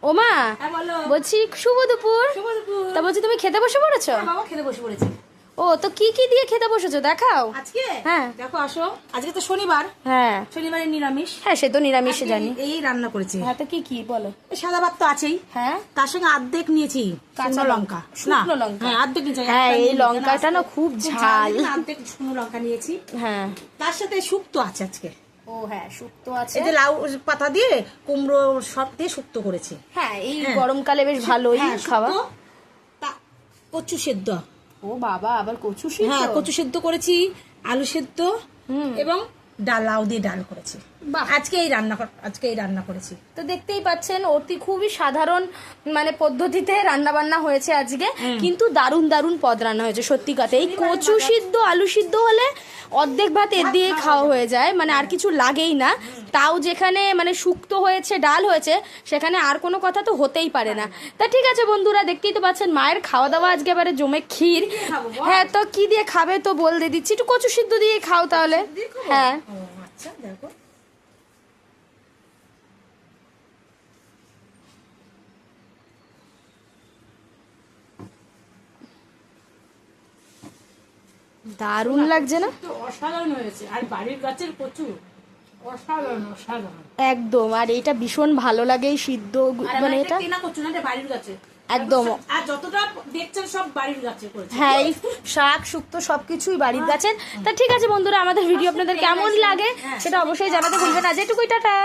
ওমা হ্যাঁ বলো। বলছি শুভ দুপুর। শুভ দুপুর। তা বলছি তুমি খেতে বসে পড়েছো? হ্যাঁ, বাবা খেতে বসে পড়েছে। ও তো কি কি দিয়ে খেতে বসেছো দেখাও। আজকে হ্যাঁ। দেখো আসো, আজকে তো শনিবার, হ্যাঁ শনিবারে নিরামিষ। হ্যাঁ সে তো নিরামিষে আজকে জানি। এই রান্না করেছি। হ্যাঁ তো কি কি বলো। এই সাদা ভাত তো আছেই, হ্যাঁ তার সঙ্গে অর্ধেক নিয়েছি কাঁচা শুকনো লঙ্কা। লঙ্কা। শুকনো না, লঙ্কা। হ্যাঁ অর্ধেক নিয়েছি। হ্যাঁ, একটা এই নিয়ে নিই, লঙ্কাটা কেন না আজকে খুব ঝাল। এই জন্য অর্ধেক শুকনো লঙ্কা নিয়েছি। হ্যাঁ তার সাথে শুক্তো আছে আজকে। ও হ্যাঁ শুক্তো আছে। এই যে লাউ পাতা দিয়ে কুমড়ো সব দিয়ে শুক্তো করেছি। হ্যাঁ এই হ্যাঁ। গরমকালে বেশ ভালোই হ্যাঁ, খাওয়া। শুক্তো, কচু সেদ্ধ। ও বাবা আবার কচু সিদ্ধ। হ্যাঁ কচু সেদ্ধ করেছি, আলু সেদ্ধ এবং ডাল, লাউ দিয়ে ডাল করেছি। বাহ। আজকে এই রান্না করেছি। তো দেখতেই পাচ্ছেন অতি খুবই সাধারণ মানে পদ্ধতিতে রান্না বান্না হয়েছে আজকে, কিন্তু দারুণ দারুণ পদ রান্না হয়েছে সত্যি কথা। এই কচু সিদ্ধ আলু সিদ্ধ হলে অর্ধেক ভাত এর দিয়ে খাওয়া হয়ে যায়, মানে আর কিছু লাগেই না। তাও যেখানে মানে শুক্তো হয়েছে ডাল হয়েছে সেখানে আর কোনো কথা তো হতেই পারে না। তা ঠিক আছে বন্ধুরা, দেখতেই তো পাচ্ছেন মায়ের খাওয়া দাওয়া আজকে এবারে জমে ক্ষীর। হ্যাঁ তো কি দিয়ে খাবে তো বলে দিচ্ছি, একটু কচু সিদ্ধ দিয়ে খাও তাহলে। হ্যাঁ ও আচ্ছা, দেখো দারুণ লাগছে না? তো অসাধারণ হয়েছে। আর বাড়ির গাছের কচু অসাধারণ অসাধারণ। একদম। আর এটা ভীষণ ভালো লাগে এই সিদ্ধ মানে এটা কেনা কচু না, এটা বাড়ির গাছে একদম। আর যতটা দেখছেন সব বাড়ির গাছে করেছে। হ্যাঁ এই শাক শুক্তো সবকিছুই বাড়ির গাছের। তা ঠিক আছে বন্ধুরা, আমাদের ভিডিও আপনাদের কেমন লাগে সেটা অবশ্যই জানাতে ভুলবেন না। যেটুকুই টাটা।